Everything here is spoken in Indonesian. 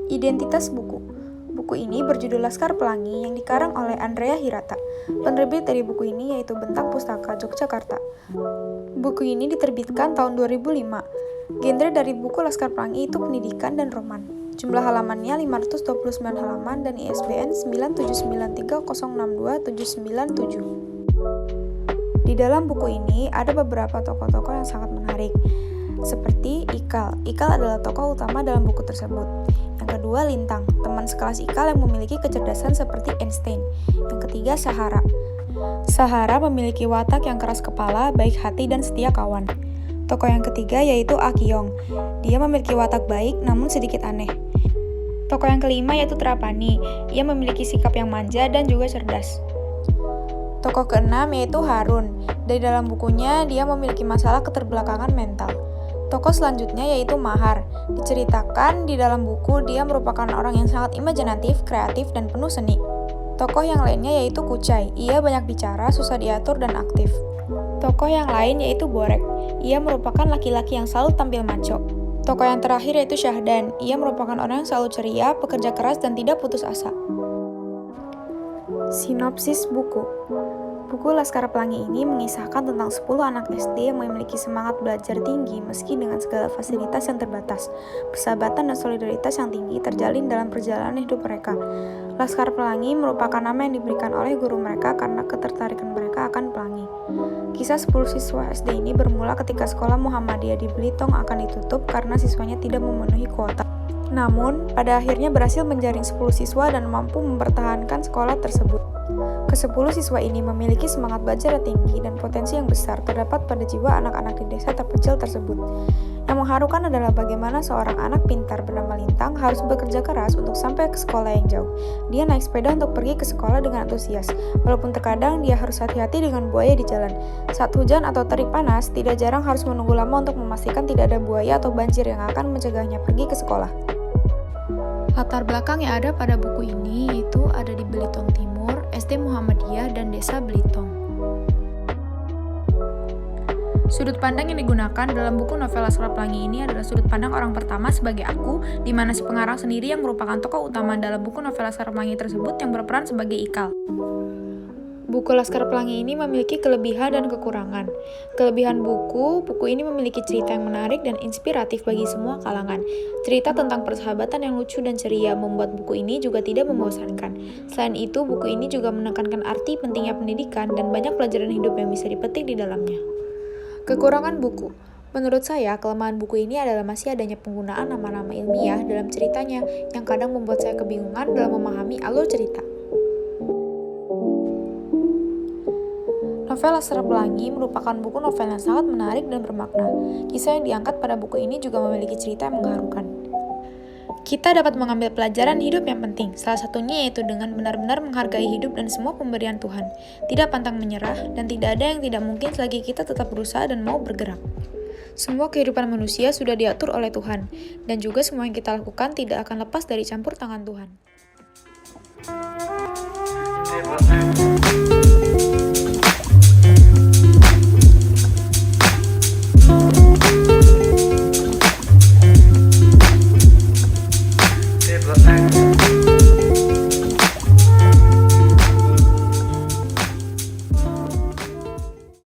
Identitas buku. Buku ini berjudul Laskar Pelangi yang dikarang oleh Andrea Hirata. Penerbit dari buku ini yaitu Bentang Pustaka Yogyakarta. Buku ini diterbitkan tahun 2005. Genre dari buku Laskar Pelangi itu pendidikan dan roman. Jumlah halamannya 529 halaman dan ISBN 97930627997. Di dalam buku ini ada beberapa tokoh-tokoh yang sangat menarik, seperti Ikal. Ikal adalah tokoh utama dalam buku tersebut. Yang kedua, Lintang, teman sekelas Ikal yang memiliki kecerdasan seperti Einstein. Yang ketiga, Sahara. Sahara memiliki watak yang keras kepala, baik hati, dan setia kawan. Tokoh yang ketiga yaitu Akyong. Dia memiliki watak baik namun sedikit aneh. Tokoh yang kelima yaitu Trapani. Ia memiliki sikap yang manja dan juga cerdas. Tokoh keenam yaitu Harun. Dari dalam bukunya, dia memiliki masalah keterbelakangan mental. Tokoh selanjutnya yaitu Mahar. Diceritakan di dalam buku, dia merupakan orang yang sangat imajinatif, kreatif, dan penuh seni. Tokoh yang lainnya yaitu Kucai. Ia banyak bicara, susah diatur, dan aktif. Tokoh yang lain yaitu Borek. Ia merupakan laki-laki yang selalu tampil maco. Tokoh yang terakhir yaitu Syahdan. Ia merupakan orang yang selalu ceria, pekerja keras, dan tidak putus asa. Sinopsis buku. Buku Laskar Pelangi ini mengisahkan tentang 10 anak SD yang memiliki semangat belajar tinggi meski dengan segala fasilitas yang terbatas. Persahabatan dan solidaritas yang tinggi terjalin dalam perjalanan hidup mereka. Laskar Pelangi merupakan nama yang diberikan oleh guru mereka karena ketertarikan mereka akan pelangi. Kisah 10 siswa SD ini bermula ketika sekolah Muhammadiyah di Belitung akan ditutup karena siswanya tidak memenuhi kuota. Namun, pada akhirnya berhasil menjaring 10 siswa dan mampu mempertahankan sekolah tersebut. Ke-10 siswa ini memiliki semangat belajar yang tinggi dan potensi yang besar terdapat pada jiwa anak-anak di desa terpencil tersebut. Yang mengharukan adalah bagaimana seorang anak pintar bernama Lintang harus bekerja keras untuk sampai ke sekolah yang jauh. Dia naik sepeda untuk pergi ke sekolah dengan antusias, walaupun terkadang dia harus hati-hati dengan buaya di jalan. Saat hujan atau terik panas, tidak jarang harus menunggu lama untuk memastikan tidak ada buaya atau banjir yang akan mencegahnya pergi ke sekolah. Latar belakang yang ada pada buku ini yaitu ada di Belitung Timur, SD Muhammadiyah, dan Desa Belitung. Sudut pandang yang digunakan dalam buku novel Laskar Pelangi ini adalah sudut pandang orang pertama sebagai aku, di mana si pengarang sendiri yang merupakan tokoh utama dalam buku novel Laskar Pelangi tersebut yang berperan sebagai Ikal. Buku Laskar Pelangi ini memiliki kelebihan dan kekurangan. Kelebihan buku ini memiliki cerita yang menarik dan inspiratif bagi semua kalangan. Cerita tentang persahabatan yang lucu dan ceria membuat buku ini juga tidak membosankan. Selain itu, buku ini juga menekankan arti pentingnya pendidikan dan banyak pelajaran hidup yang bisa dipetik di dalamnya. Kekurangan buku. Menurut saya, kelemahan buku ini adalah masih adanya penggunaan nama-nama ilmiah dalam ceritanya yang kadang membuat saya kebingungan dalam memahami alur cerita. Novel Laskar Pelangi merupakan buku novel yang sangat menarik dan bermakna. Kisah yang diangkat pada buku ini juga memiliki cerita yang mengharukan. Kita dapat mengambil pelajaran hidup yang penting, salah satunya yaitu dengan benar-benar menghargai hidup dan semua pemberian Tuhan. Tidak pantang menyerah, dan tidak ada yang tidak mungkin selagi kita tetap berusaha dan mau bergerak. Semua kehidupan manusia sudah diatur oleh Tuhan, dan juga semua yang kita lakukan tidak akan lepas dari campur tangan Tuhan. Table